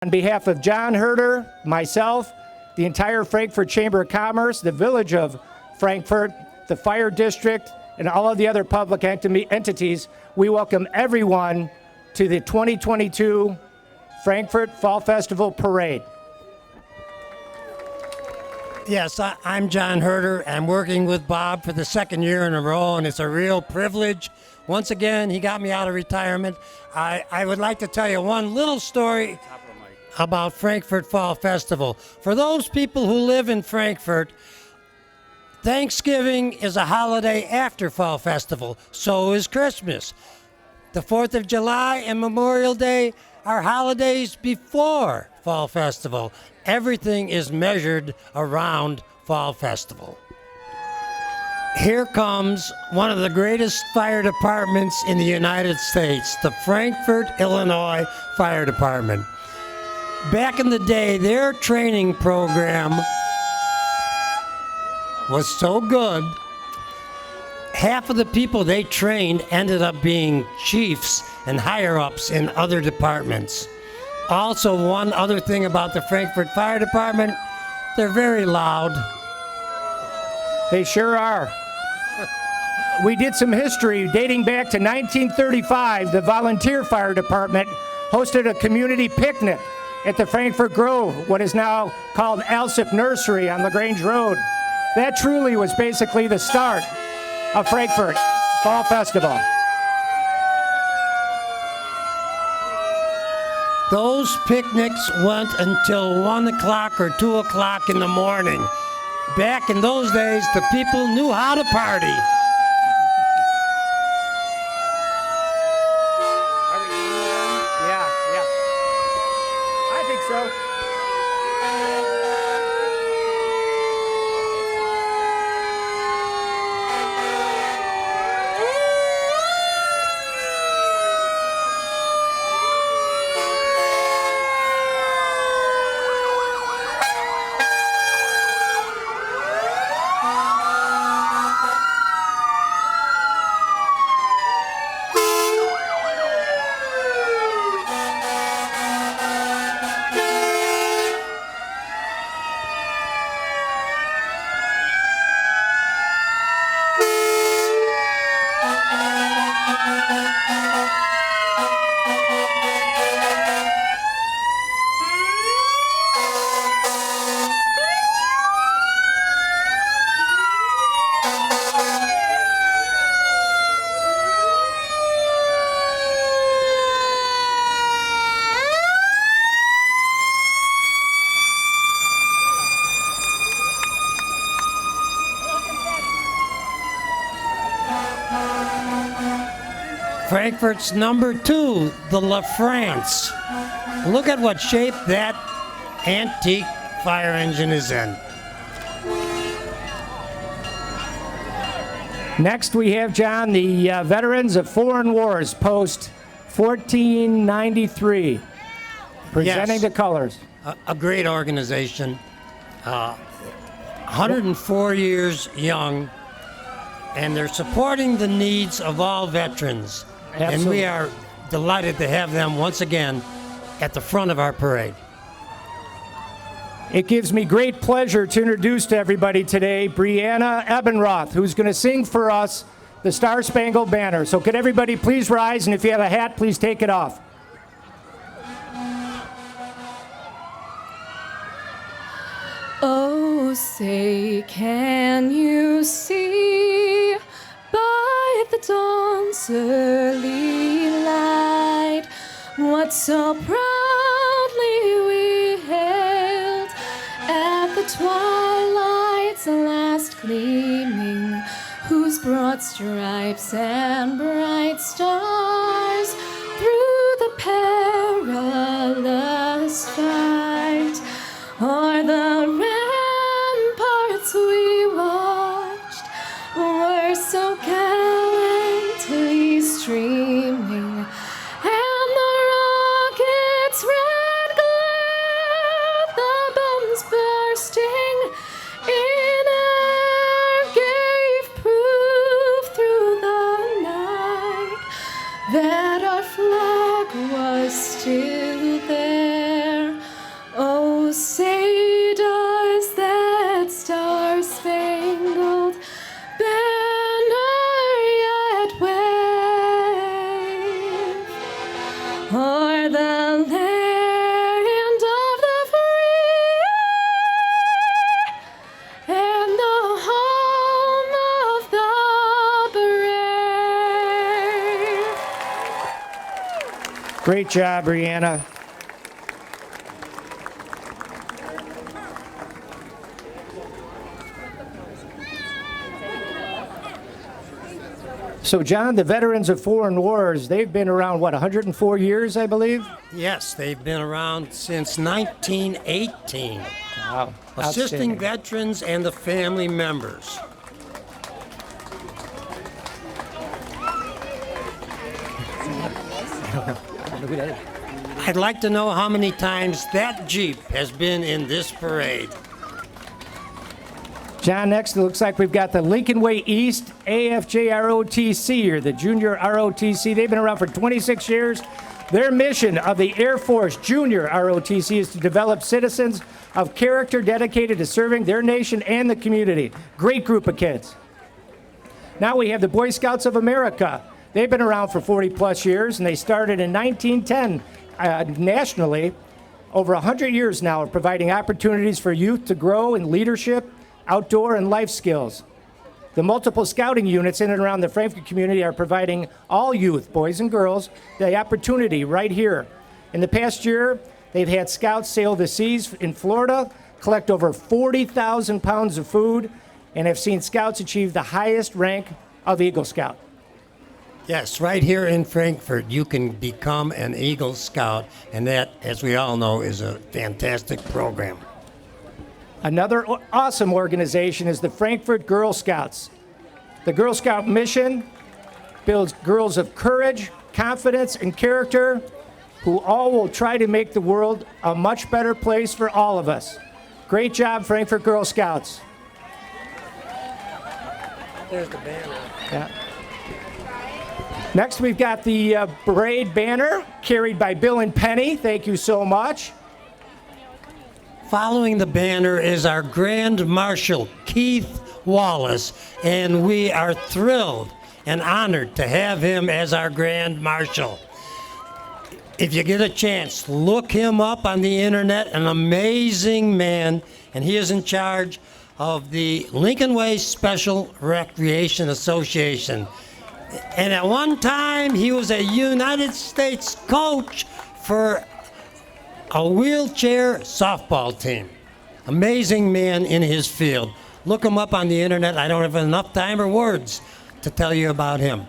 on behalf of John Herder, myself, the entire Frankfurt Chamber of Commerce, the Village of Frankfurt, the Fire District, and all of the other public entities, we welcome everyone to the 2022 Frankfurt Fall Festival Parade. Yes, I'm John Herder. I'm working with Bob for the second year in a row, and it's a real privilege. Once again, he got me out of retirement. I would like to tell you one little story about Frankfurt Fall Festival. For those people who live in Frankfurt, Thanksgiving is a holiday after Fall Festival. So is Christmas. The 4th of July and Memorial Day are holidays before Fall Festival. Everything is measured around Fall Festival. Here comes one of the greatest fire departments in the United States, the Frankfurt, Illinois Fire Department. Back in the day, their training program was so good, half of the people they trained ended up being chiefs and higher-ups in other departments. Also, one other thing about the Frankfurt Fire Department, they're very loud. They sure are. We did some history dating back to 1935. The Volunteer Fire Department hosted a community picnic at the Frankfurt Grove, what is now called Alsip Nursery on LaGrange Road. That truly was basically the start of Frankfurt Fall Festival. Those picnics went until 1 o'clock or 2 o'clock in the morning. Back in those days, the people knew how to party. Are we doing one? Yeah. I think so. Frankfurt's number 2, the La France. Look at what shape that antique fire engine is in. Next we have, John, the Veterans of Foreign Wars, post 1493, presenting the colors. A great organization, 104 years young, and they're supporting the needs of all veterans. Absolutely. And we are delighted to have them once again at the front of our parade. It gives me great pleasure to introduce to everybody today Brianna Ebenroth, who's going to sing for us the Star-Spangled Banner. So could everybody please rise, and if you have a hat, please take it off. Oh, say, can you see by the dawn's early light what so proudly we hailed at the twilight's last gleaming, whose broad stripes and bright stars through the perilous fight o'er the ramparts we watched were so gallantly streaming, and the rocket's red glare, the bombs bursting in air, gave proof through the night that our Great job, Brianna. So, John, the veterans of foreign wars, they've been around, what, 104 years, I believe? Yes, they've been around since 1918. Wow. Assisting Outstanding. veterans and the family members. I'd like to know how many times that Jeep has been in this parade. John, next it looks like we've got the Lincoln Way East AFJ-ROTC, or the Junior ROTC. They've been around for 26 years. Their mission of the Air Force Junior ROTC is to develop citizens of character dedicated to serving their nation and the community. Great group of kids. Now we have the Boy Scouts of America. They've been around for 40 plus years, and they started in 1910 nationally. Over 100 years now of providing opportunities for youth to grow in leadership, outdoor, and life skills. The multiple scouting units in and around the Frankfurt community are providing all youth, boys and girls, the opportunity right here. In the past year, they've had scouts sail the seas in Florida, collect over 40,000 pounds of food, and have seen scouts achieve the highest rank of Eagle Scout. Yes, right here in Frankfurt, you can become an Eagle Scout, and that, as we all know, is a fantastic program. Another awesome organization is the Frankfurt Girl Scouts. The Girl Scout mission builds girls of courage, confidence, and character who all will try to make the world a much better place for all of us. Great job, Frankfurt Girl Scouts. There's the banner. Yeah. Next, we've got the parade banner carried by Bill and Penny. Thank you so much. Following the banner is our Grand Marshal, Keith Wallace, and we are thrilled and honored to have him as our Grand Marshal. If you get a chance, look him up on the internet, an amazing man, and he is in charge of the Lincoln Way Special Recreation Association. And at one time, he was a United States coach for a wheelchair softball team. Amazing man in his field. Look him up on the internet. I don't have enough time or words to tell you about him.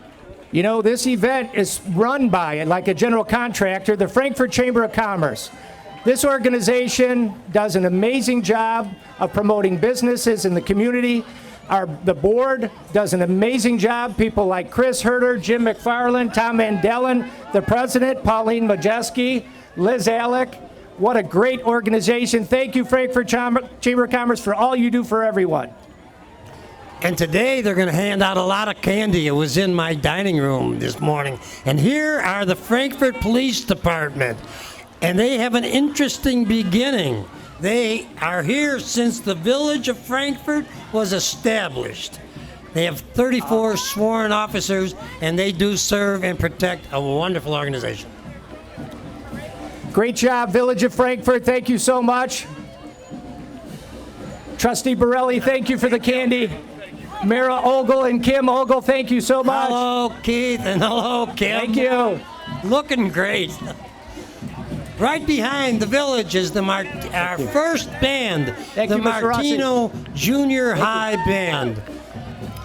You know, this event is run by, like a general contractor, the Frankfurt Chamber of Commerce. This organization does an amazing job of promoting businesses in the community. The board does an amazing job. People like Chris Herter, Jim McFarland, Tom Vandellen, the president, Pauline Majeski, Liz Alec. What a great organization. Thank you, Frankfurt Chamber of Commerce, for all you do for everyone. And today they're going to hand out a lot of candy. It was in my dining room this morning. And here are the Frankfurt Police Department. And they have an interesting beginning. They are here since the village of Frankfurt was established. They have 34 sworn officers, and they do serve and protect a wonderful organization. Great job, Village of Frankfurt. Thank you so much. Trustee Borelli, thank you for the candy. Mara Ogle and Kim Ogle, thank you so much. Hello, Keith, and hello, Kim. Thank you. Looking great. Right behind the village is our first band, Thank the you, Mr. Rossi. Martino Junior High Band.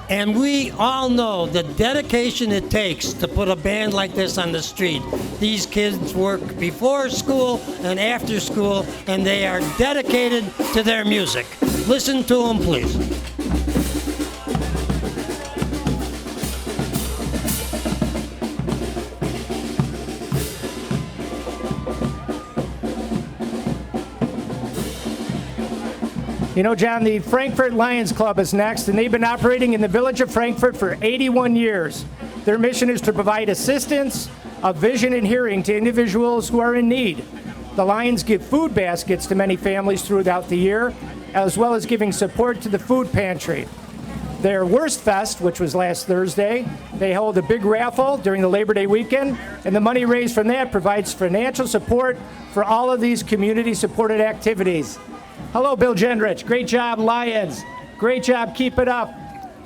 And we all know the dedication it takes to put a band like this on the street. These kids work before school and after school, and they are dedicated to their music. Listen to them, please. You know, John, the Frankfurt Lions Club is next, and they've been operating in the village of Frankfurt for 81 years. Their mission is to provide assistance of vision and hearing to individuals who are in need. The Lions give food baskets to many families throughout the year, as well as giving support to the food pantry. Their Worst Fest, which was last Thursday, they hold a big raffle during the Labor Day weekend, and the money raised from that provides financial support for all of these community-supported activities. Hello, Bill Gendrich. Great job, Lions. Great job. Keep it up.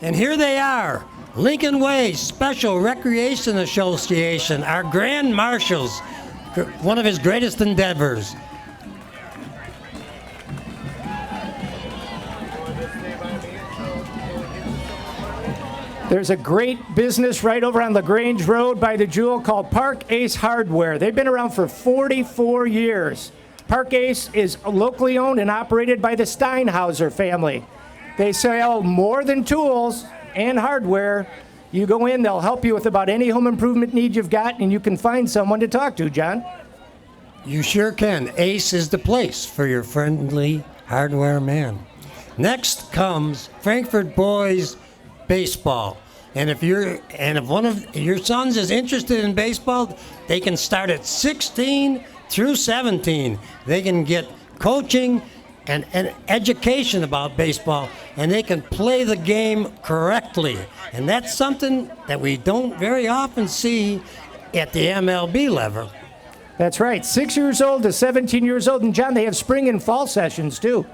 And here they are, Lincoln Way Special Recreation Association, our Grand Marshals, one of his greatest endeavors. There's a great business right over on LaGrange Road by the Jewel called Park Ace Hardware. They've been around for 44 years. Park Ace is locally owned and operated by the Steinhauser family. They sell more than tools and hardware. You go in, they'll help you with about any home improvement need you've got, and you can find someone to talk to, John. You sure can. Ace is the place for your friendly hardware man. Next comes Frankfurt Boys Baseball. And if one of your sons is interested in baseball, they can start at 16 through 17. They can get coaching and education about baseball, and they can play the game correctly. And that's something that we don't very often see at the MLB level. That's right, 6 years old to 17 years old. And John, they have spring and fall sessions too.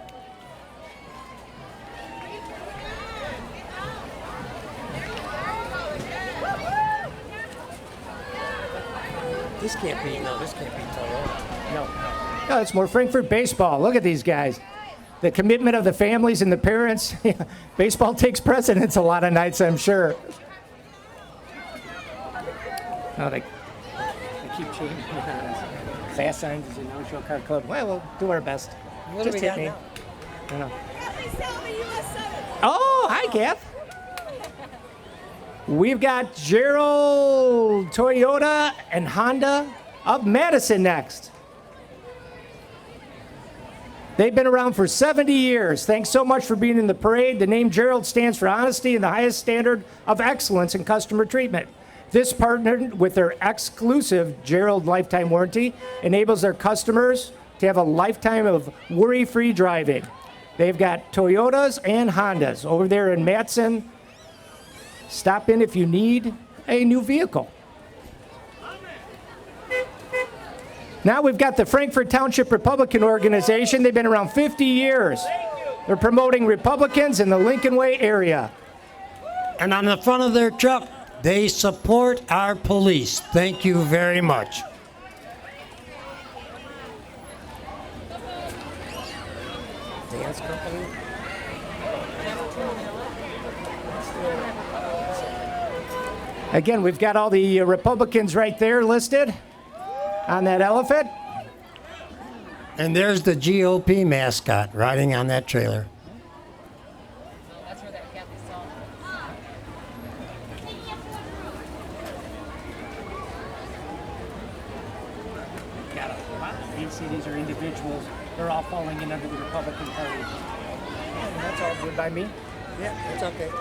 This can't be Toyota. No, it's more Frankfurt baseball. Look at these guys. The commitment of the families and the parents. Baseball takes precedence a lot of nights, I'm sure. Oh, they keep changing. Fast signs is a no-show car club. Well, we'll do our best. What do Just we hit got me. now? I know. Oh, hi, Kath. We've got Gerald, Toyota, and Honda of Madison next. They've been around for 70 years. Thanks so much for being in the parade. The name Gerald stands for honesty and the highest standard of excellence in customer treatment. This, partnered with their exclusive Gerald lifetime warranty, enables their customers to have a lifetime of worry-free driving. They've got Toyotas and Hondas over there in Madison. Stop in if you need a new vehicle. Now we've got the Frankfurt Township Republican Organization. They've been around 50 years. They're promoting Republicans in the Lincoln Way area. And on the front of their truck, they support our police. Thank you very much. Dance company. Again, we've got all the Republicans right there listed on that elephant. And there's the GOP mascot riding on that trailer. That's where that cat was saw. Got a lot. You see, these are individuals. They're all falling in under the Republican Party. And that's all good by me. Yeah, it's okay.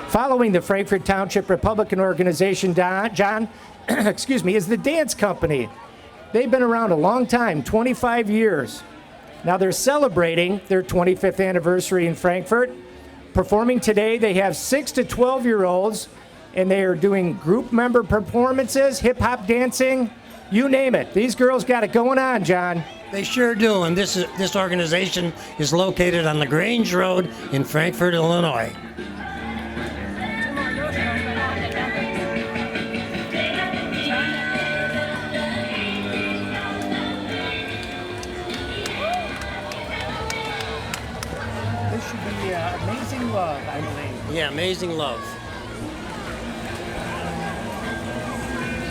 Following the Frankfurt Township Republican Organization, John, is the dance company. They've been around a long time, 25 years. Now they're celebrating their 25th anniversary in Frankfurt. Performing today, they have 6 to 12-year-olds, and they are doing group member performances, hip-hop dancing, you name it. These girls got it going on, John. They sure do, and this organization is located on LaGrange Road in Frankfurt, Illinois. This should be Amazing Love, I believe. Yeah, Amazing Love.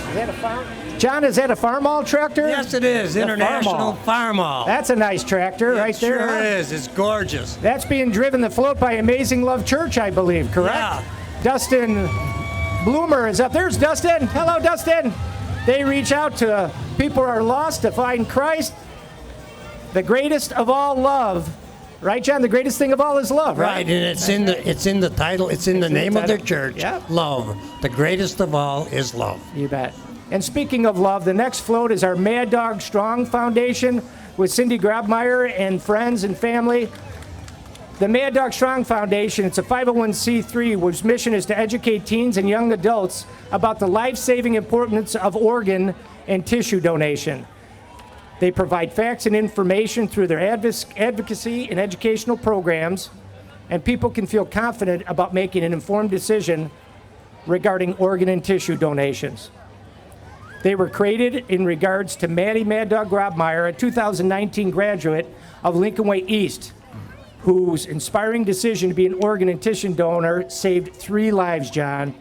Is that a farm? John, is that a Farmall tractor? Yes, it is. International Farmall. That's a nice tractor right there. Sure huh? is. It's gorgeous. That's being driven the float by Amazing Love Church, I believe, correct? Yeah. Dustin Bloomer is up. There's Dustin. Hello, Dustin. They reach out to people who are lost to find Christ. The greatest of all love. Right, John? The greatest thing of all is love, right? Right, and it's in the title. It's in the name of their church. Yeah. Love. The greatest of all is love. You bet. And speaking of love, the next float is our Mad Dog Strong Foundation with Cindy Grabmeyer and friends and family. The Mad Dog Strong Foundation, it's a 501c3 whose mission is to educate teens and young adults about the life-saving importance of organ and tissue donation. They provide facts and information through their advocacy and educational programs. and people can feel confident about making an informed decision regarding organ and tissue donations. They were created in regards to Maddie Mad Dog Grobmeyer, a 2019 graduate of Lincoln Way East, whose inspiring decision to be an organ and tissue donor saved 3 lives, John.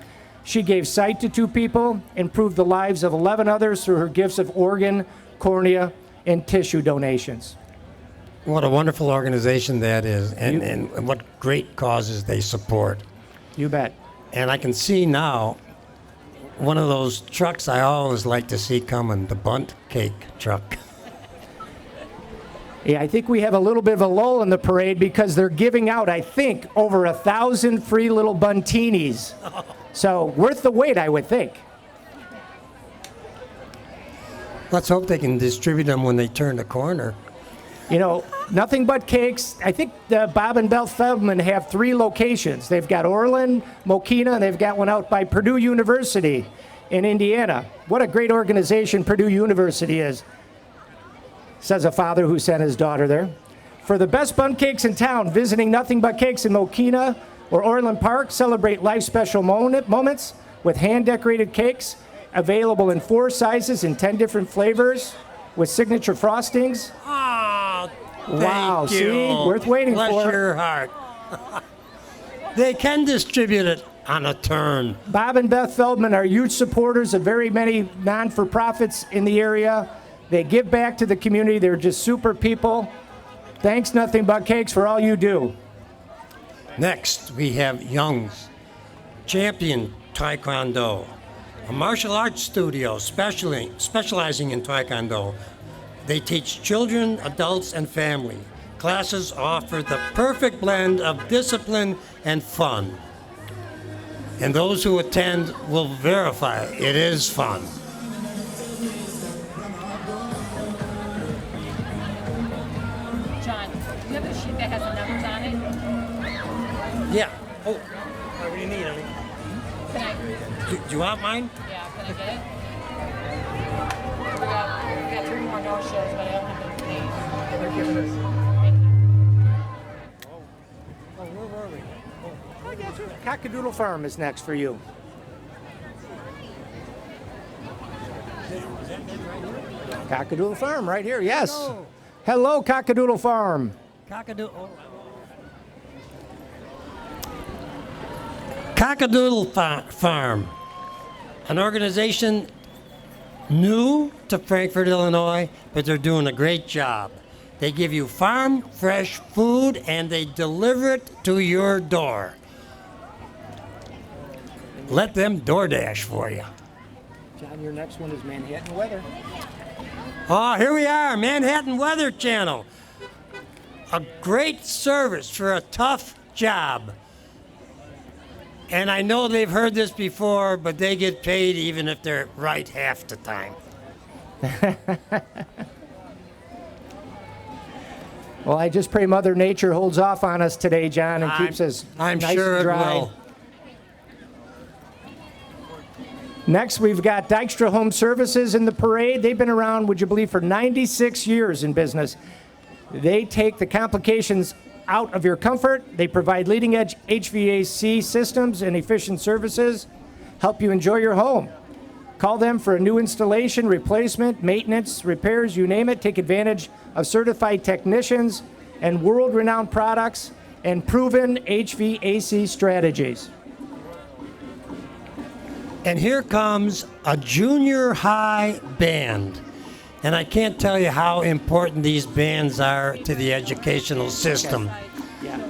She gave sight to 2 people, improved the lives of 11 others through her gifts of organ, cornea, and tissue donations. What a wonderful organization that is, and what great causes they support. You bet. And I can see now one of those trucks I always like to see coming, the bunt cake truck. Yeah, I think we have a little bit of a lull in the parade because they're giving out, I think, over 1,000 free little buntinis. So worth the wait, I would think. Let's hope they can distribute them when they turn the corner. You know, Nothing But Cakes, I think Bob and Beth Feldman have 3 locations. They've got Orland, Mokina, and they've got one out by Purdue University in Indiana. What a great organization Purdue University is, says a father who sent his daughter there. For the best bun cakes in town, visiting Nothing But Cakes in Mokina or Orland Park, celebrate life special moments with hand-decorated cakes available in 4 sizes and 10 different flavors with signature frostings. Oh, Wow, thank you. see? Worth waiting Bless for. your heart. They can distribute it on a turn. Bob and Beth Feldman are huge supporters of very many non-for-profits in the area. They give back to the community. They're just super people. Thanks, Nothing But Cakes, for all you do. Next, we have Young's Champion Taekwondo, a martial arts studio specializing in Taekwondo. They teach children, adults, and family. Classes offer the perfect blend of discipline and fun. And those who attend will verify it is fun. John, do you have a sheet that has the numbers on it? Yeah. Oh, what do you need, honey? Can I? Do you want mine? Yeah, can I get it? We got 3 more no shows, but I don't have those names. They're giving us. Oh, where were we? Cockadoodle Farm is next for you. Cockadoodle Farm right here, yes. Hello, Cockadoodle Farm. Cockadoodle Farm, an organization new to Frankfort, Illinois, but they're doing a great job. They give you farm fresh food and they deliver it to your door. Let them DoorDash for you. John, your next one is Manhattan Weather. Oh, here we are, Manhattan Weather Channel. A great service for a tough job. And I know they've heard this before, but they get paid even if they're right half the time. Well, I just pray Mother Nature holds off on us today, John, and keeps us I'm nice sure and it dry. will. Next, we've got Dijkstra Home Services in the parade. They've been around, would you believe, for 96 years in business. They take the complications out of your comfort. They provide leading-edge HVAC systems and efficient services, help you enjoy your home. Call them for a new installation, replacement, maintenance, repairs, you name it. Take advantage of certified technicians and world-renowned products and proven HVAC strategies. And here comes a junior high band. And I can't tell you how important these bands are to the educational system.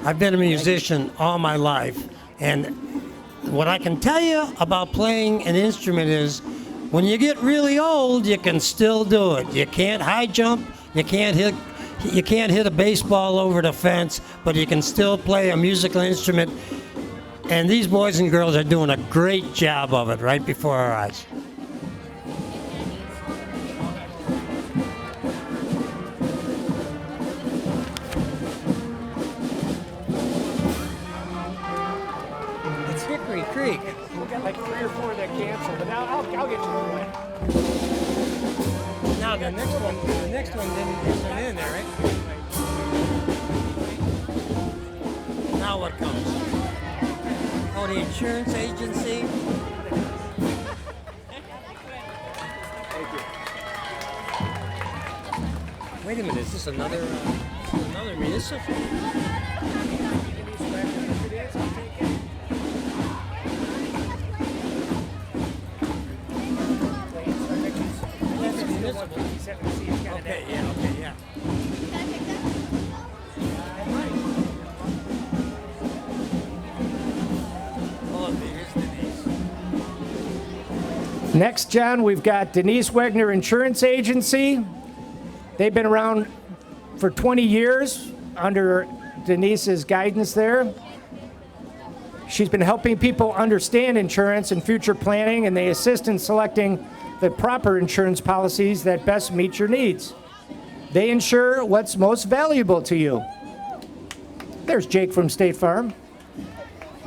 I've been a musician all my life, and what I can tell you about playing an instrument is when you get really old, you can still do it. You can't high jump, you can't hit a baseball over the fence, but you can still play a musical instrument. And these boys and girls are doing a great job of it right before our eyes. It's Hickory Creek. We've got like 3 or 4 that canceled, but I'll get you one. Now the next one didn't isn't in there, right? Now what comes? Oh, the insurance agency. Wait a minute, is this another municipal? Okay, yeah. Oh, here's Denise. Next, John, we've got Denise Wegner Insurance Agency. They've been around for 20 years under Denise's guidance there. She's been helping people understand insurance and future planning, and they assist in selecting the proper insurance policies that best meet your needs. They insure what's most valuable to you. There's Jake from State Farm.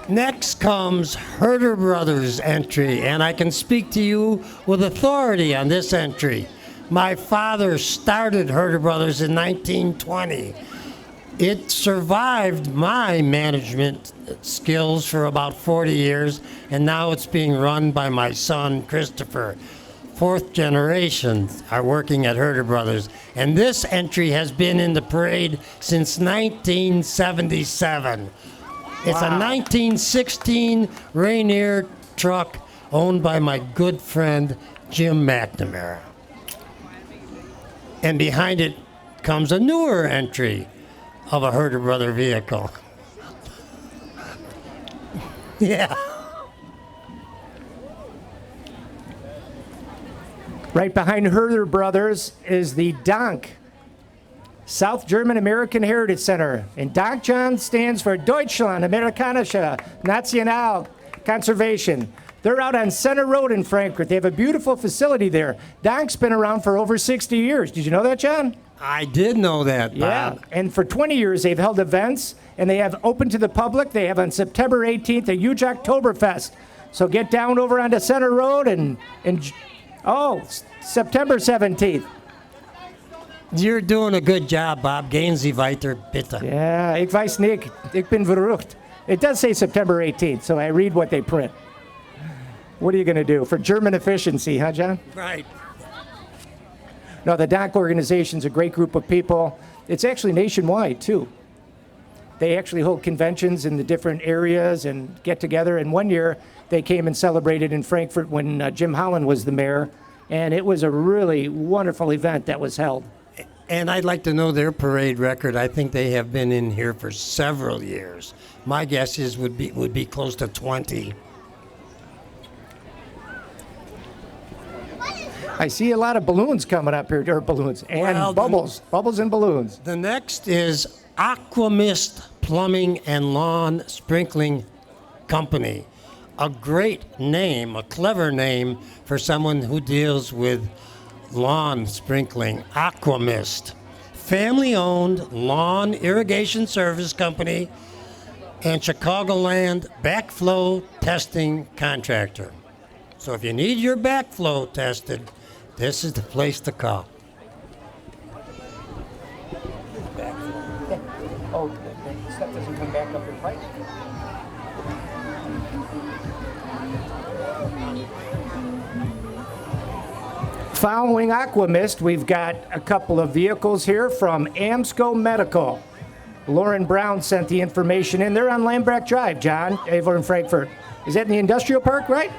Next comes Herder Brothers entry, and I can speak to you with authority on this entry. My father started Herder Brothers in 1920. It survived my management skills for about 40 years, and now it's being run by my son, Christopher. Fourth generation are working at Herder Brothers, and this entry has been in the parade since 1977. It's a 1916 Rainier truck owned by my good friend, Jim McNamara. And behind it comes a newer entry of a Herder Brother vehicle. Yeah. Right behind Herder Brothers is the DANK, South German American Heritage Center. And DANK, John, stands for Deutschland Amerikanische National Conservation. They're out on Center Road in Frankfurt. They have a beautiful facility there. DANK's been around for over 60 years. Did you know that, John? I did know that, Bob. Yeah, and for 20 years they've held events, and they have open to the public. They have on September 18th a huge Oktoberfest. So get down over onto Center Road and September 17th. You're doing a good job, Bob. Gehen Sie weiter, bitte. Yeah, ich weiß nicht. Ich bin verrückt. It does say September 18th, so I read what they print. What are you going to do? For German efficiency, huh, John? Right. No, the DANK organization's a great group of people. It's actually nationwide, too. They actually hold conventions in the different areas and get together. And one year, they came and celebrated in Frankfurt when Jim Holland was the mayor. And it was a really wonderful event that was held. And I'd like to know their parade record. I think they have been in here for several years. My guess is would be close to 20. I see a lot of balloons coming up here, or balloons, and bubbles and balloons. The next is Aqua Mist Plumbing and Lawn Sprinkling Company. A great name, a clever name for someone who deals with lawn sprinkling. Aqua Mist. Family-owned lawn irrigation service company and Chicagoland backflow testing contractor. So if you need your backflow tested, this is the place to call. Oh, the stuff doesn't come back up in price? Following Aqua Mist, we've got a couple of vehicles here from Amsco Medical. Lauren Brown sent the information in. They're on Lambrecht Drive, John, over in Frankfurt. Is that in the industrial park, right?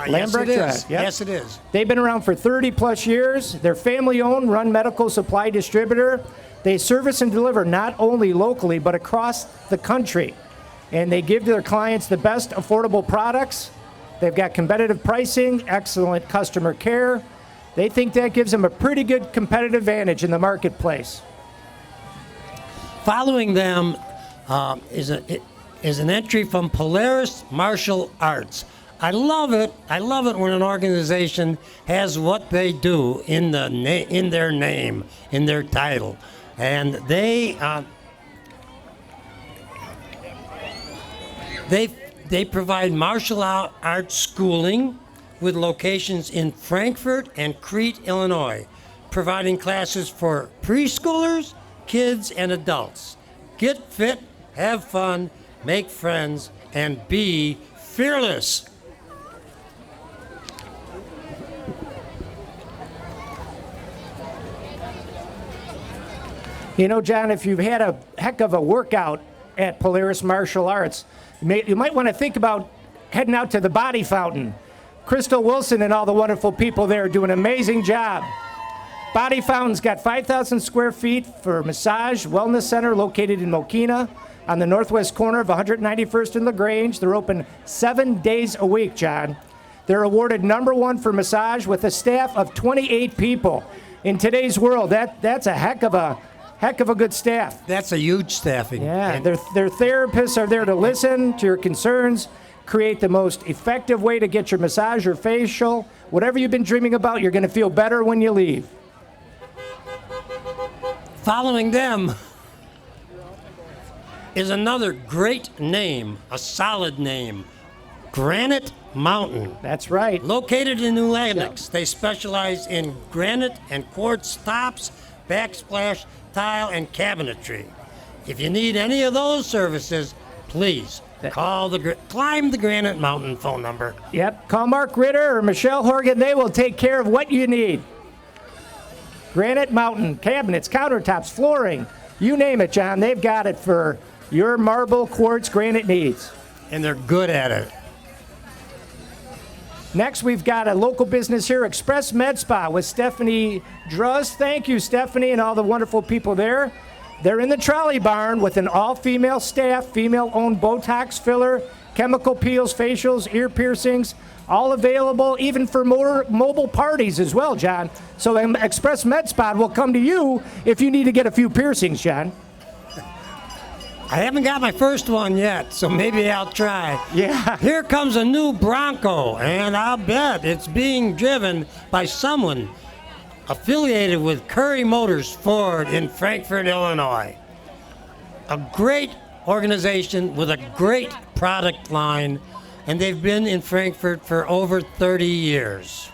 Yes, it is. Drive. Yep. Yes, it is. They've been around for 30 plus years. They're family-owned, run medical supply distributor. They service and deliver not only locally, but across the country. And they give their clients the best affordable products. They've got competitive pricing, excellent customer care. They think that gives them a pretty good competitive advantage in the marketplace. Following them is an entry from Polaris Martial Arts. I love it. I love it when an organization has what they do in their name, in their title, and they provide martial arts schooling with locations in Frankfurt and Crete, Illinois, providing classes for preschoolers, kids, and adults. Get fit have fun, make friends, and be fearless. You know, John, if you've had a heck of a workout at Polaris Martial Arts, you might want to think about heading out to the Body Fountain. Crystal Wilson and all the wonderful people there do an amazing job. Body Fountain's got 5,000 square feet for massage wellness center located in Mokina on the northwest corner of 191st and LaGrange. They're open 7 days a week, John. They're awarded #1 for massage with a staff of 28 people. In today's world, that's a heck of a good staff. That's a huge staffing. Yeah, their therapists are there to listen to your concerns, create the most effective way to get your massage or facial. Whatever you've been dreaming about, you're going to feel better when you leave. Following them is another great name, a solid name, Granite Mountain. That's right. Located in New Lenox, they specialize in granite and quartz tops, backsplash, tile, and cabinetry. If you need any of those services, please climb the Granite Mountain phone number. Yep, call Mark Ritter or Michelle Horgan. They will take care of what you need. Granite Mountain, cabinets, countertops, flooring, you name it, John. They've got it for your marble, quartz, granite needs. And they're good at it. Next, we've got a local business here, Express Med Spa with Stephanie Druz. Thank you, Stephanie, and all the wonderful people there. They're in the trolley barn with an all-female staff, female-owned Botox filler, chemical peels, facials, ear piercings, all available even for more mobile parties as well, John. So Express Med Spa will come to you if you need to get a few piercings, John. I haven't got my first one yet, so maybe I'll try. Yeah. Here comes a new Bronco, and I'll bet it's being driven by someone affiliated with Curry Motors Ford in Frankfurt, Illinois. A great organization with a great product line, and they've been in Frankfurt for over 30 years.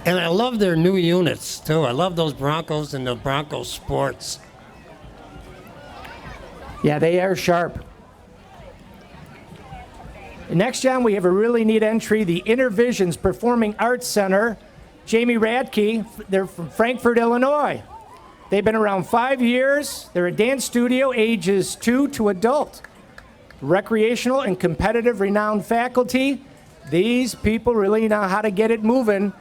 And I love their new units, too. I love those Broncos and the Bronco Sports. Yeah, they are sharp. Next, John, we have a really neat entry, the Intervisions Performing Arts Center. Jamie Radke, they're from Frankfurt, Illinois. They've been around 5 years. They're a dance studio, ages 2 to adult. Recreational and competitive renowned faculty. These people really know how to get it moving.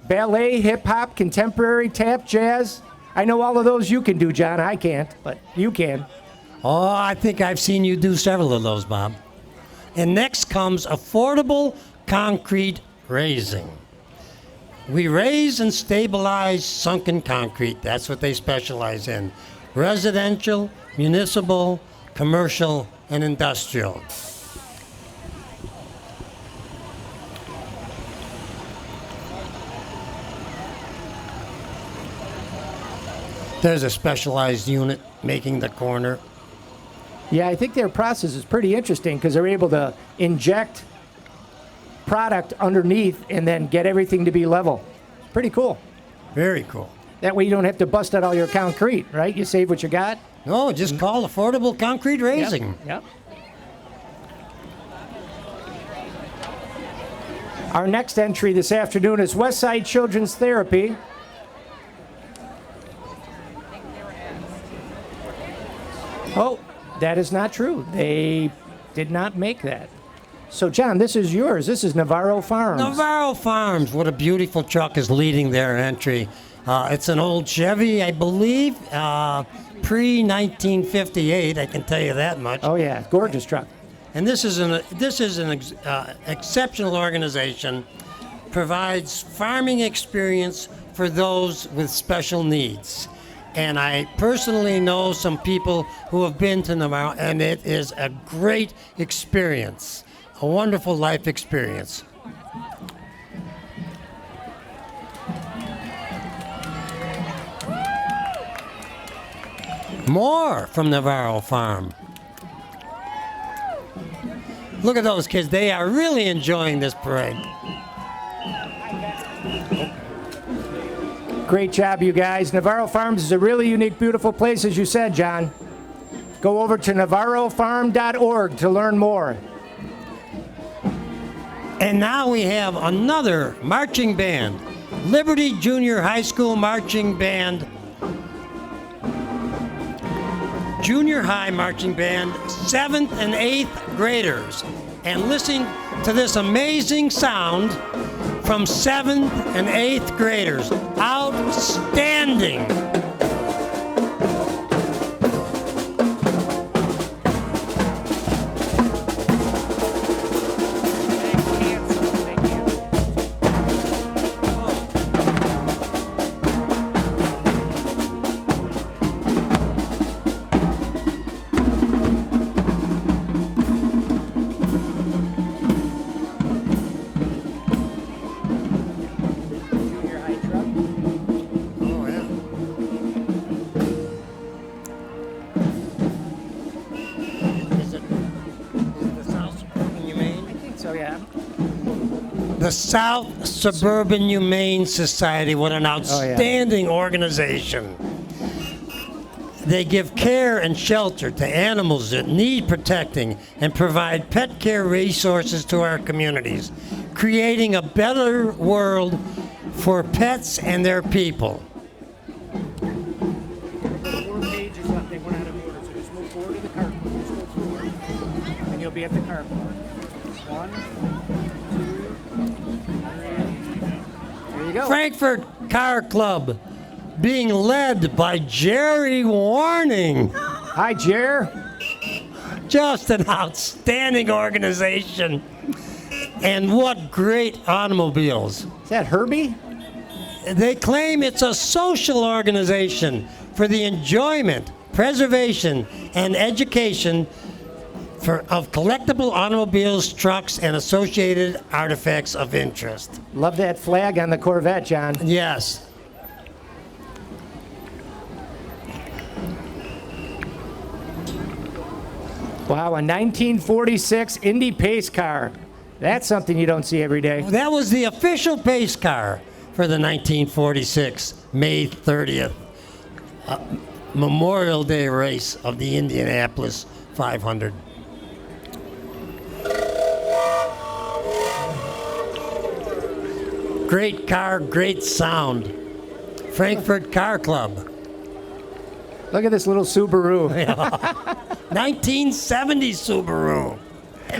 Ballet, hip-hop, contemporary, tap, jazz. I know all of those you can do, John. I can't, but you can. Oh, I think I've seen you do several of those, Bob. And next comes affordable concrete raising. We raise and stabilize sunken concrete. That's what they specialize in. Residential, municipal, commercial, and industrial. There's a specialized unit making the corner. Yeah, I think their process is pretty interesting because they're able to inject product underneath and then get everything to be level. Pretty cool. Very cool. That way you don't have to bust out all your concrete, right? You save what you got. No, just call affordable concrete raising. Yep. Our next entry this afternoon is Westside Children's Therapy. Oh, that is not true. They did not make that. So, John, this is yours. This is Navarro Farms. Navarro Farms. What a beautiful truck is leading their entry. It's an old Chevy, I believe, pre-1958. I can tell you that much. Oh yeah, gorgeous truck. And this is an exceptional organization. Provides farming experience for those with special needs. And I personally know some people who have been to Navarro, and it is a great experience, a wonderful life experience. More from Navarro Farm. Look at those kids. They are really enjoying this parade. Great job, you guys. Navarro Farms is a really unique, beautiful place, as you said, John. Go over to navarrofarm.org to learn more. And now we have another marching band, Liberty Junior High School Marching Band, Junior High Marching Band, 7th and 8th graders. And listen to this amazing sound from 7th and 8th graders. Outstanding. The South Suburban Humane Society, what an outstanding organization. They give care and shelter to animals that need protecting and provide pet care resources to our communities, creating a better world for pets and their people. 4 pages left. They went out of order, so just move forward to the cart. Just go forward, and you'll be at the cart. 1, 2, 3. There you go. Frankfurt Car Club, being led by Jerry Warning. Hi, Jer. Just an outstanding organization. And what great automobiles. Is that Herbie? They claim it's a social organization for the enjoyment, preservation, and education of collectible automobiles, trucks, and associated artifacts of interest. Love that flag on the Corvette, John. Yes. Wow, a 1946 Indy pace car. That's something you don't see every day. That was the official pace car for the 1946 May 30th Memorial Day race of the Indianapolis 500. Great car, great sound. Frankfurt Car Club. Look at this little Subaru. 1970 Subaru.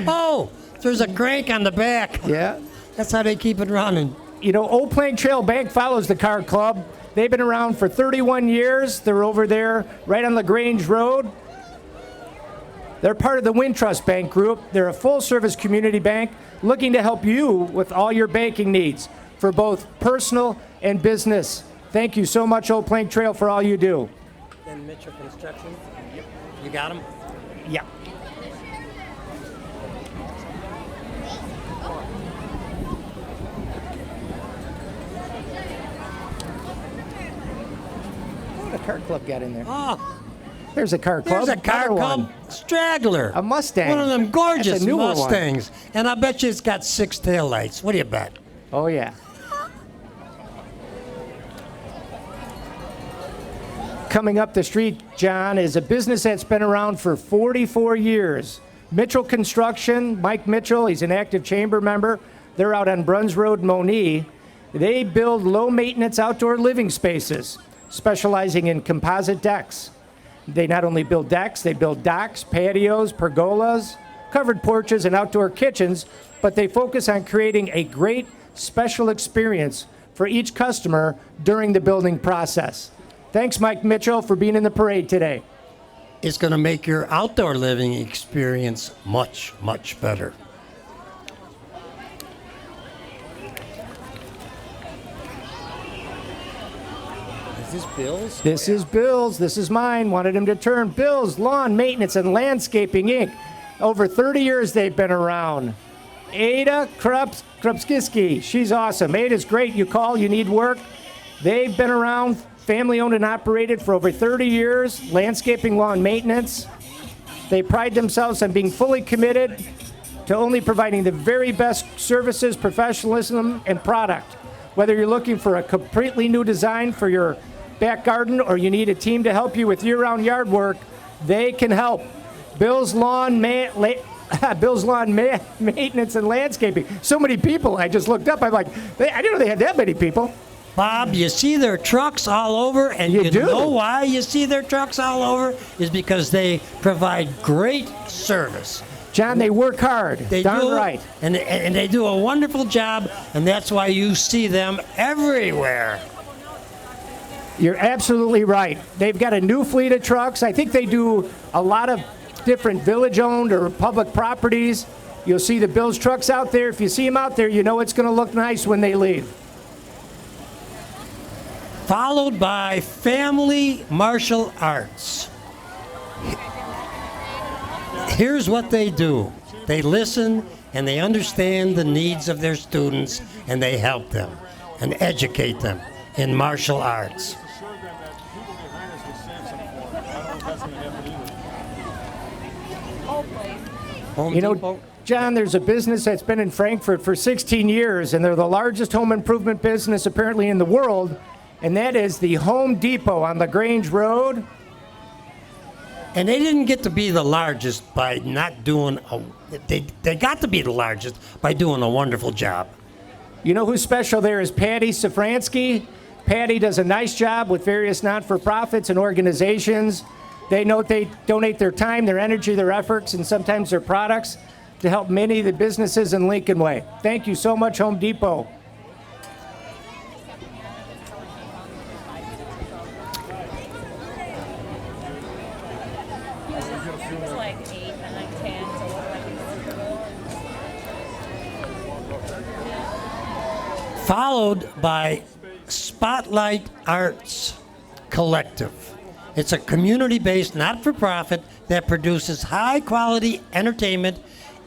Oh, there's a crank on the back. Yeah. That's how they keep it running. You know, Old Plank Trail Bank follows the car club. They've been around for 31 years. They're over there right on LaGrange Road. They're part of the Wintrust Bank Group. They're a full-service community bank looking to help you with all your banking needs for both personal and business. Thank you so much, Old Plank Trail, for all you do. Then Mitchell Construction. Yep. You got them? Yeah. What a car club got in there. Oh, There's a car club. there's a car Another called one. Straggler. A Mustang. One of them gorgeous That's a newer one. Mustangs. And I bet you it's got 6 taillights. What do you bet? Oh, yeah. Coming up the street, John, is a business that's been around for 44 years. Mitchell Construction, Mike Mitchell, he's an active chamber member. They're out on Bruns Road, Monee. They build low-maintenance outdoor living spaces, specializing in composite decks. They not only build decks, they build docks, patios, pergolas, covered porches, and outdoor kitchens, but they focus on creating a great special experience for each customer during the building process. Thanks, Mike Mitchell, for being in the parade today. It's going to make your outdoor living experience much, much better. Is this Bill's? This is Bill's. This is mine. Wanted him to turn. Bill's Lawn Maintenance and Landscaping, Inc. Over 30 years they've been around. Ada Krupskiski. She's awesome. Ada's great. You call, you need work. They've been around, family owned and operated for over 30 years, landscaping, lawn maintenance. They pride themselves on being fully committed to only providing the very best services, professionalism, and product. Whether you're looking for a completely new design for your back garden or you need a team to help you with year-round yard work, They can help. Bill's Lawn Maintenance and Landscaping. So many people. I just looked up. I'm like, I didn't know they had that many people. Bob, you see their trucks all over, and You do. know why you see their trucks all over? Is because they provide great service. John, they work hard. They Darn do, right. and they do a wonderful job, and that's why you see them everywhere. You're absolutely right. They've got a new fleet of trucks. I think they do a lot of different village-owned or public properties. You'll see the Bill's trucks out there. If you see them out there, you know it's going to look nice when they leave. Followed by family martial arts. Here's what they do. They listen and they understand the needs of their students, and they help them and educate them in martial arts. Home You know, Depot. John, there's a business that's been in Frankfurt for 16 years, and they're the largest home improvement business apparently in the world, and that is the Home Depot on LaGrange Road. And they didn't get to be the largest by not doing they got to be the largest by doing a wonderful job. You know who's special there is Patty Safransky. Patty does a nice job with various not-for-profits and organizations. They donate their time, their energy, their efforts, and sometimes their products to help many of the businesses in Lincoln Way. Thank you so much, Home Depot. It's like 8, 9, 10, so what Followed by Spotlight Arts Collective. It's a community-based, not-for-profit that produces high-quality entertainment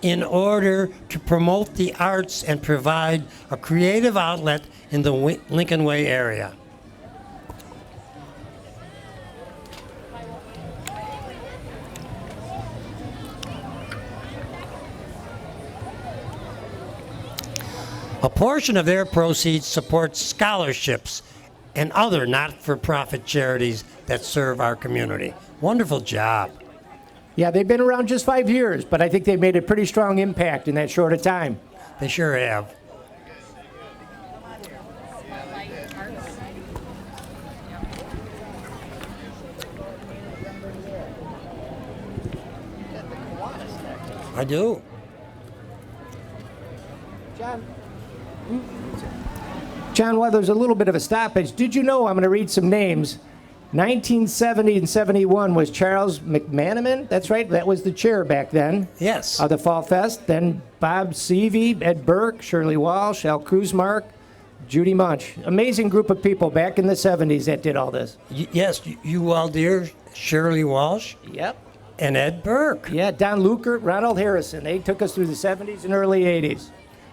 in order to promote the arts and provide a creative outlet in the Lincoln Way area. A portion of their proceeds supports scholarships and other not-for-profit charities that serve our community. Wonderful job. Yeah, they've been around just 5 years, but I think they've made a pretty strong impact in that short a time. They sure have. I do. John, while there's a little bit of a stoppage, did you know, I'm going to read some names. 1970 and 71 was Charles McManaman. That's right. That was the chair back then. Yes. Of the Fall Fest. Then Bob Seavey, Ed Burke, Shirley Walsh, Al Kuzmark, Judy Munch. Amazing group of people back in the 70s that did all this. Yes, you all dear, Shirley Walsh Yep. and Ed Burke. Yeah, Don Lukert, Ronald Harrison. They took us through the 70s and early 80s.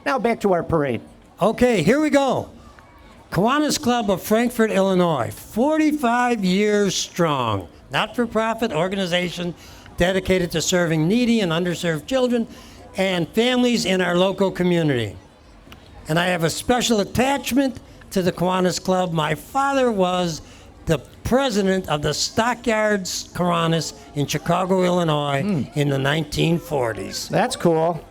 Now back to our parade. Okay, here we go. Kiwanis Club of Frankfort, Illinois, 45 years strong. Not-for-profit organization dedicated to serving needy and underserved children and families in our local community. And I have a special attachment to the Kiwanis Club. My father was the president of the Stockyards Kiwanis in Chicago, Illinois in the 1940s. That's cool.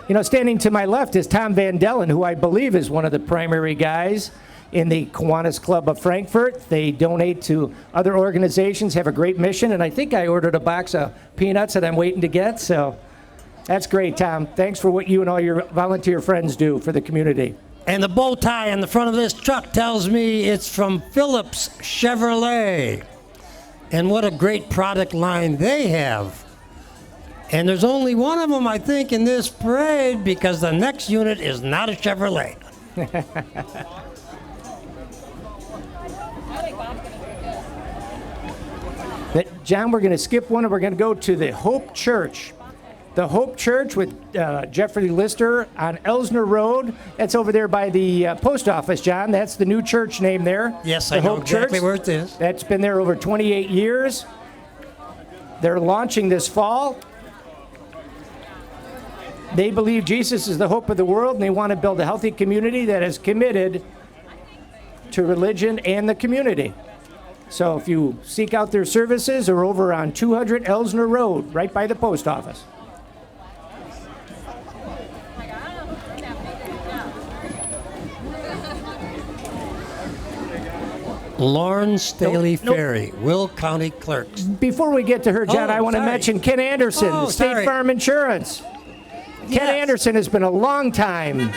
You know, standing to my left is Tom Vandellen, who I believe is one of the primary guys in the Kiwanis Club of Frankfurt. They donate to other organizations, have a great mission, and I think I ordered a box of peanuts that I'm waiting to get, so that's great, Tom. Thanks for what you and all your volunteer friends do for the community. And the bow tie on the front of this truck tells me it's from Phillips Chevrolet. And what a great product line they have. And there's only one of them, I think, in this parade because the next unit is not a Chevrolet. John, we're going to skip one and we're going to go to the Hope Church. The Hope Church with Jeffrey Lister on Elsner Road. That's over there by the post office, John. That's the new church name there. Yes, the I know Hope exactly Church. where it is. That's been there over 28 years. They're launching this fall. They believe Jesus is the hope of the world, and they want to build a healthy community that is committed to religion and the community. So if you seek out their services, they're over on 200 Elsner Road, right by the post office. Lauren Staley Nope. Ferry, Will County Clerks. Before we get to her, John, Oh, I want to sorry. mention Ken Anderson, Oh, State sorry. Farm Insurance. Ken Anderson has been a long time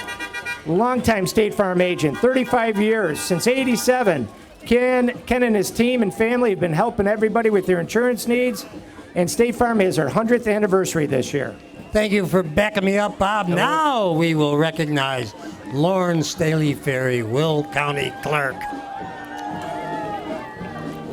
State Farm agent, 35 years, since 87. Ken and his team and family have been helping everybody with their insurance needs, and State Farm is our 100th anniversary this year. Thank you for backing me up, Bob. Now we will recognize Lauren Staley Ferry, Will County Clerk.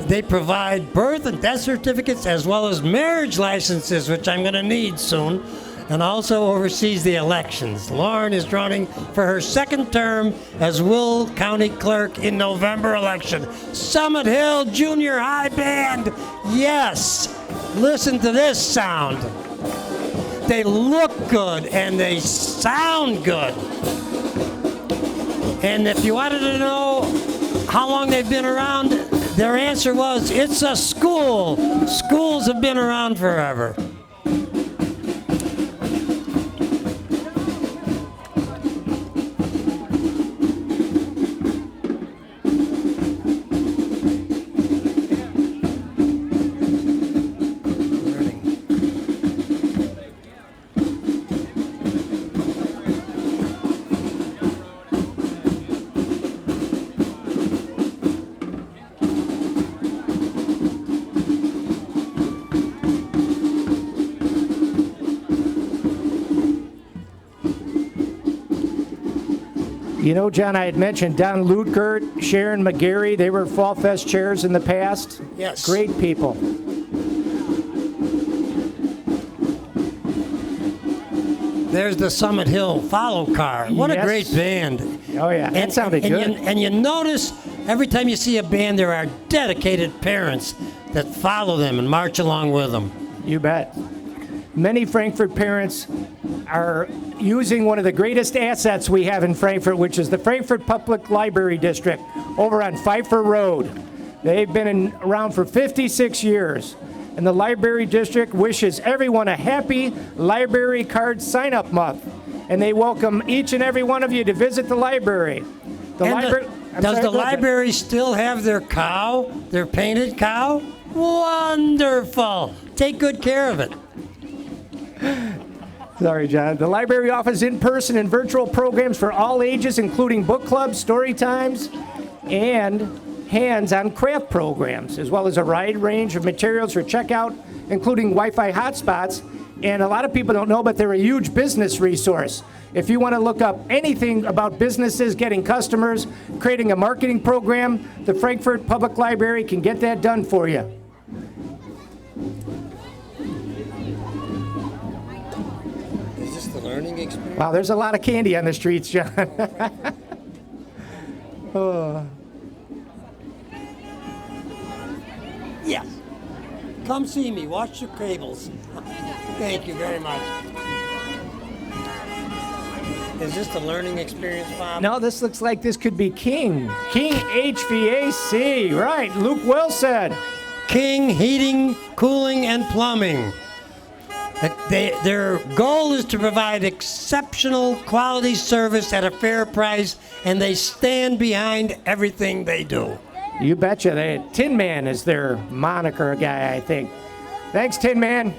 They provide birth and death certificates as well as marriage licenses, which I'm going to need soon, and also oversees the elections. Lauren is running for her second term as Will County Clerk in November election. Summit Hill Junior High Band, yes! Listen to this sound. They look good and they sound good. And if you wanted to know how long they've been around, their answer was, it's a school. Schools have been around forever. You know, John, I had mentioned Don Lutgert, Sharon McGarry. They were Fall Fest chairs in the past. Yes. Great people. There's the Summit Hill follow car. What a Yes. great band. Oh, yeah. That sounded good. And you notice every time you see a band, there are dedicated parents that follow them and march along with them. You bet. Many Frankfurt parents are using one of the greatest assets we have in Frankfurt, which is the Frankfurt Public Library District over on Pfeiffer Road. They've been around for 56 years. And the Library District wishes everyone a happy library card sign-up month. And they welcome each and every one of you to visit the library. The And library. does the library still have their cow, their painted cow? Wonderful. Take good care of it. Sorry, John. The library offers in-person and virtual programs for all ages, including book clubs, story times, and hands-on craft programs, as well as a wide range of materials for checkout, including Wi-Fi hotspots. And a lot of people don't know, but they're a huge business resource. If you want to look up anything about businesses, getting customers, creating a marketing program, the Frankfurt Public Library can get that done for you. Is this the learning experience? Wow, there's a lot of candy on the streets, John. Yes. Come see me. Watch your cables. Thank you very much. Is this the learning experience, Bob? No, this looks like this could be King. King HVAC, right, Luke Wilson. King Heating, Cooling, and Plumbing. Their goal is to provide exceptional quality service at a fair price, and they stand behind everything they do. You betcha. Tin Man is their moniker guy, I think. Thanks, Tin Man.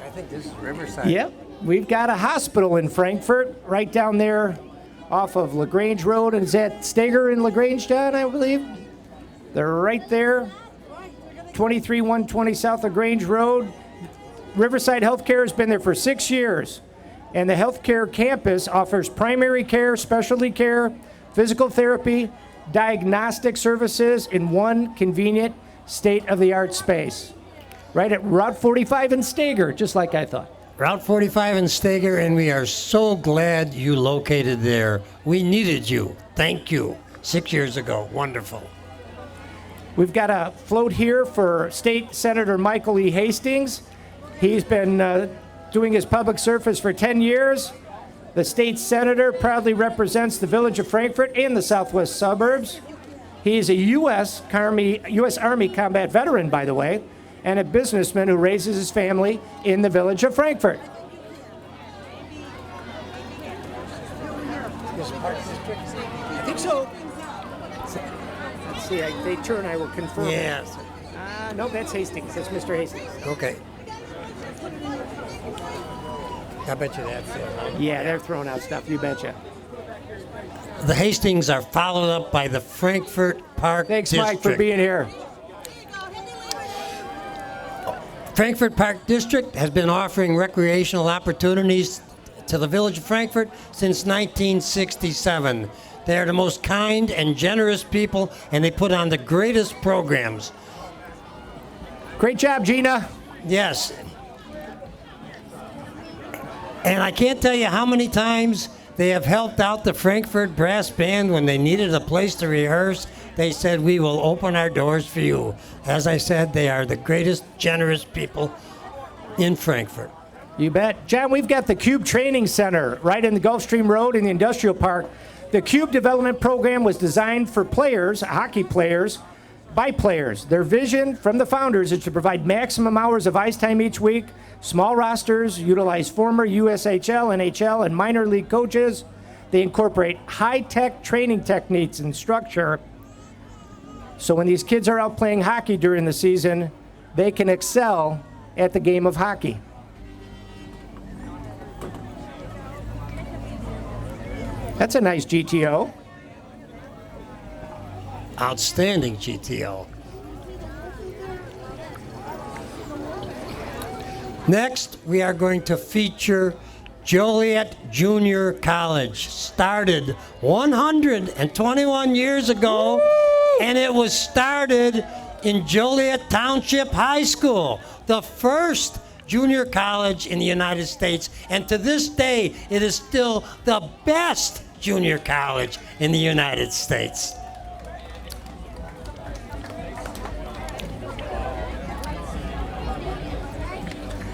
I think this is Riverside. Yep. We've got a hospital in Frankfurt, right down there off of LaGrange Road. And is that Steger and LaGrange, John, I believe? They're right there. 23120 South LaGrange Road. Riverside Healthcare has been there for 6 years. And the healthcare campus offers primary care, specialty care, physical therapy, diagnostic services in one convenient, state-of-the-art space. Right at Route 45 in Steger, just like I thought. Route 45 in Steger, and we are so glad you located there. We needed you. Thank you. 6 years ago. Wonderful. We've got a float here for State Senator Michael E. Hastings. He's been doing his public service for 10 years. The state senator proudly represents the village of Frankfurt and the southwest suburbs. He is a U.S. Army combat veteran, by the way, and a businessman who raises his family in the village of Frankfurt. I think so. Let's see, if they turn, I will confirm. Yes. No, that's Hastings. That's Mr. Hastings. Okay. I bet you that's it. Yeah, they're throwing out stuff. You betcha. The Hastings are followed up by the Frankfurt Park Thanks, District. Mike, for being here. Frankfurt Park District has been offering recreational opportunities to the village of Frankfurt since 1967. They are the most kind and generous people, and they put on the greatest programs. Great job, Gina. Yes. And I can't tell you how many times they have helped out the Frankfurt Brass Band when they needed a place to rehearse. They said, we will open our doors for you. As I said, they are the greatest, generous people in Frankfurt. You bet. John, we've got the Cube Training Center right in the Gulfstream Road in the Industrial Park. The Cube Development Program was designed for players, hockey players, by players. Their vision from the founders is to provide maximum hours of ice time each week, small rosters, utilize former USHL, NHL, and minor league coaches. They incorporate high-tech training techniques and structure. So when these kids are out playing hockey during the season, they can excel at the game of hockey. That's a nice GTO. Outstanding GTO. Next, we are going to feature Joliet Junior College. Started 121 years ago, and it was started in Joliet Township High School, the first junior college in the United States, and to this day, it is still the best junior college in the United States.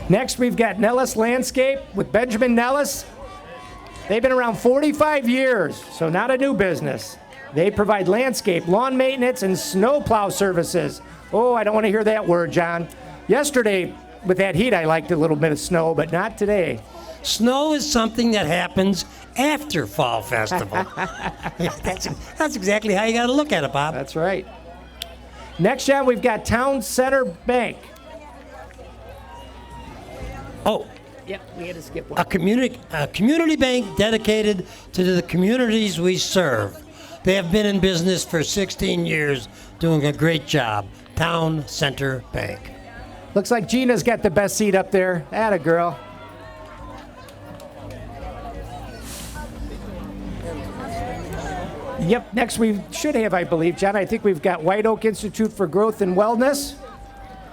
Next, we've got Nellis Landscape with Benjamin Nellis. They've been around 45 years, so not a new business. They provide landscape, lawn maintenance, and snowplow services. Oh, I don't want to hear that word, John. Yesterday, with that heat, I liked a little bit of snow, but not today. Snow is something that happens after Fall Festival. That's exactly how you got to look at it, Bob. That's right. Next, John, we've got Town Center Bank. Oh, Yep, we had to skip one. a community bank dedicated to the communities we serve. They have been in business for 16 years, doing a great job. Town Center Bank. Looks like Gina's got the best seat up there. Atta girl. Yep, next we should have, I believe, John, I think we've got White Oak Institute for Growth and Wellness.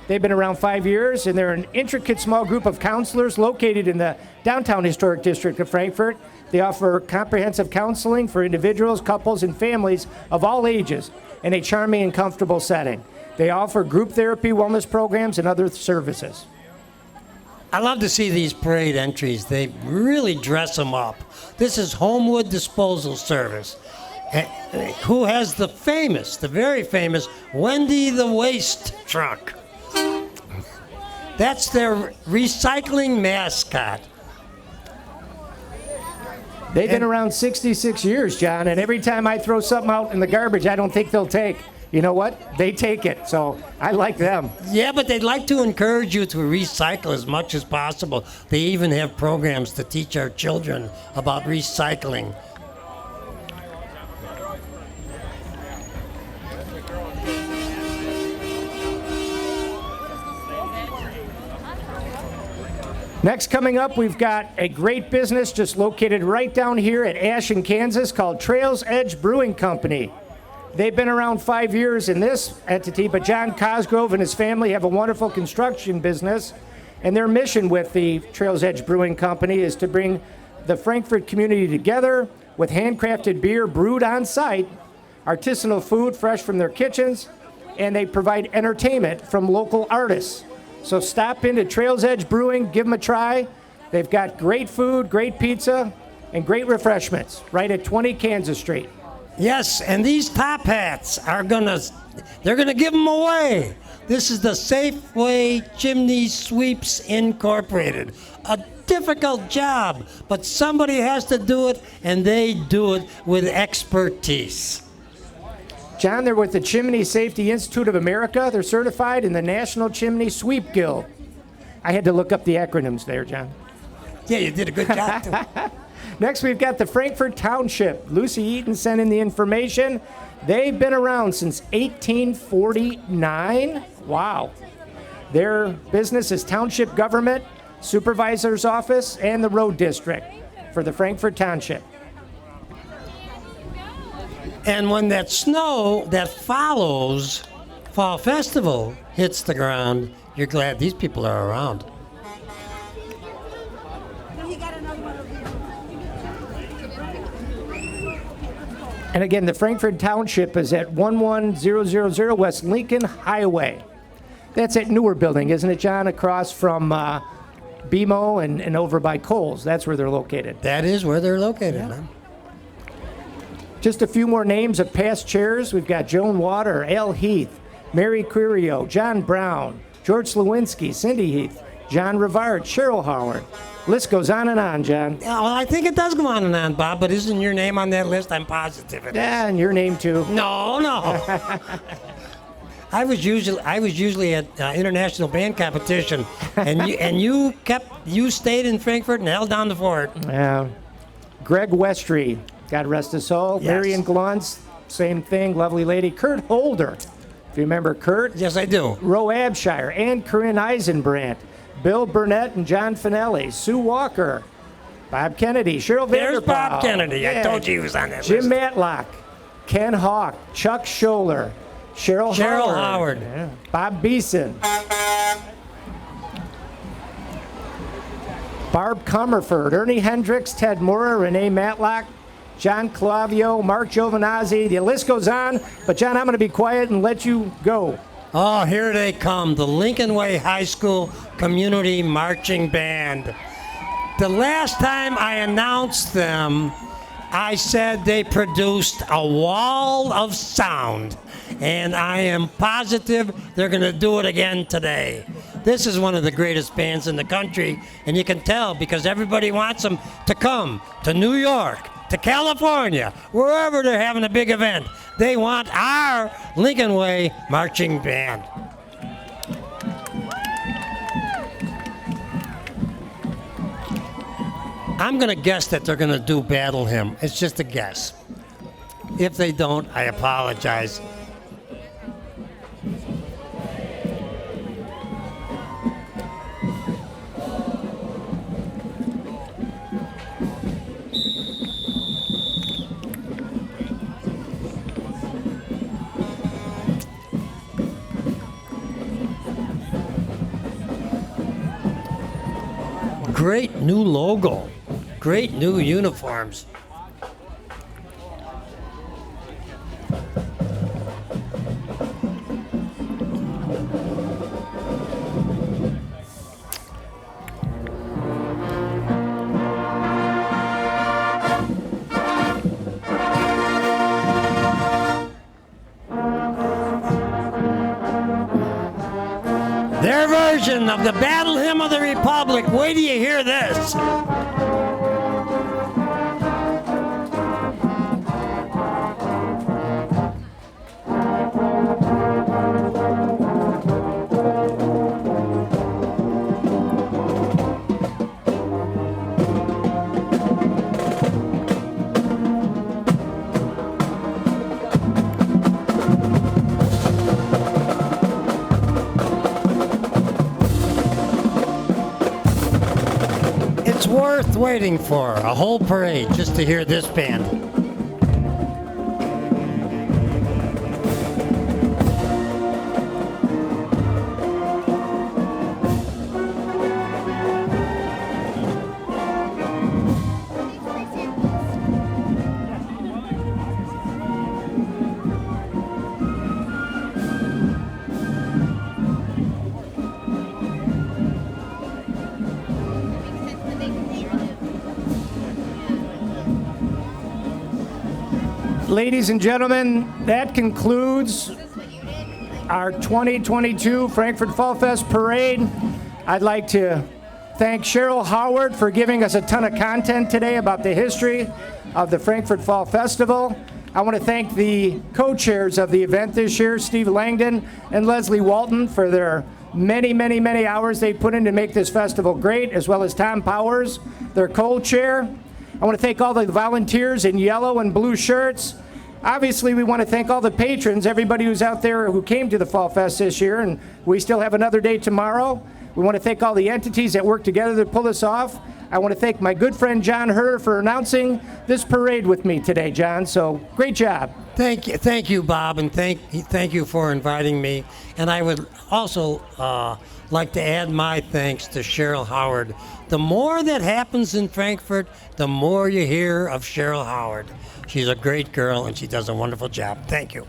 They've been around 5 years, and they're an intricate small group of counselors located in the downtown historic district of Frankfurt. They offer comprehensive counseling for individuals, couples, and families of all ages in a charming and comfortable setting. They offer group therapy, wellness programs, and other services. I love to see these parade entries. They really dress them up. This is Homewood Disposal Service, who has the very famous Wendy the Waste Truck. That's their recycling mascot. They've been around 66 years, John, and every time I throw something out in the garbage I don't think they'll take, you know what? They take it, so I like them. Yeah, but they'd like to encourage you to recycle as much as possible. They even have programs to teach our children about recycling. Next coming up, we've got a great business just located right down here at Ashen, Kansas called Trails Edge Brewing Company. They've been around 5 years in this entity, but John Cosgrove and his family have a wonderful construction business, and their mission with the Trails Edge Brewing Company is to bring the Frankfurt community together with handcrafted beer brewed on site, artisanal food fresh from their kitchens, and they provide entertainment from local artists. So stop into Trails Edge Brewing, give them a try. They've got great food, great pizza, and great refreshments right at 20 Kansas Street. Yes, and these top hats they're gonna give them away. This is the Safeway Chimney Sweeps Incorporated. A difficult job, but somebody has to do it, and they do it with expertise. John, they're with the Chimney Safety Institute of America. They're certified in the National Chimney Sweep Guild. I had to look up the acronyms there, John. Yeah, you did a good job, too. Next, we've got the Frankfurt Township. Lucy Eaton sent in the information. They've been around since 1849. Wow. Their business is township government, supervisor's office, and the road district for the Frankfurt Township. And when that snow that follows Fall Festival hits the ground, you're glad these people are around. And again, the Frankfurt Township is at 11000 West Lincoln Highway. That's at Newer Building, isn't it, John? Across from BMO and over by Kohl's. That's where they're located. That is where they're located, man. Just a few more names of past chairs. We've got Joan Water, Al Heath, Mary Quirio, John Brown, George Lewinsky, Cindy Heath, John Rivard, Cheryl Howard. List goes on and on, John. Yeah, well, I think it does go on and on, Bob, but isn't your name on that list? I'm positive it is. Yeah, and your name too. No. I was usually at international band competition, and you stayed in Frankfurt and held down the fort. Yeah. Greg Westry, God rest his soul. Yes. Marion Gluntz, same thing, lovely lady. Kurt Holder, if you remember Kurt. Yes, I do. Roe Abshire, Ann Corinne Eisenbrandt, Bill Burnett and John Finelli, Sue Walker, Bob Kennedy, Cheryl There's Vanderpool. Bob Kennedy. I told you he was on that Jim list. Matlock, Ken Hawk, Chuck Scholler, Cheryl Howard. Yeah. Bob Beeson, Barb Comerford, Ernie Hendricks, Ted Mora, Renee Matlock, John Clavio, Mark Giovinazzi. The list goes on, but John, I'm going to be quiet and let you go. Oh, here they come, the Lincoln Way High School Community Marching Band. The last time I announced them, I said they produced a wall of sound, and I am positive they're going to do it again today. This is one of the greatest bands in the country, and you can tell because everybody wants them to come to New York, to California, wherever they're having a big event. They want our Lincoln Way Marching Band. I'm going to guess that they're going to do Battle Hymn. It's just a guess. If they don't, I apologize. Great new logo. Great new uniforms. Their version of the Battle Hymn of the Republic. Wait till you hear this. It's worth waiting for a whole parade just to hear this band. Ladies and gentlemen, that concludes our 2022 Frankfurt Fall Fest Parade. I'd like to thank Cheryl Howard for giving us a ton of content today about the history of the Frankfurt Fall Festival. I want to thank the co-chairs of the event this year, Steve Langdon and Leslie Walton, for their many hours they put in to make this festival great, as well as Tom Powers, their co-chair. I want to thank all the volunteers in yellow and blue shirts. Obviously, we want to thank all the patrons, everybody who's out there who came to the Fall Fest this year, and we still have another day tomorrow. We want to thank all the entities that worked together to pull this off. I want to thank my good friend John Herter for announcing this parade with me today, John. So great job. Thank you, Bob, and thank you for inviting me. And I would also like to add my thanks to Cheryl Howard. The more that happens in Frankfurt, the more you hear of Cheryl Howard. She's a great girl, and she does a wonderful job. Thank you.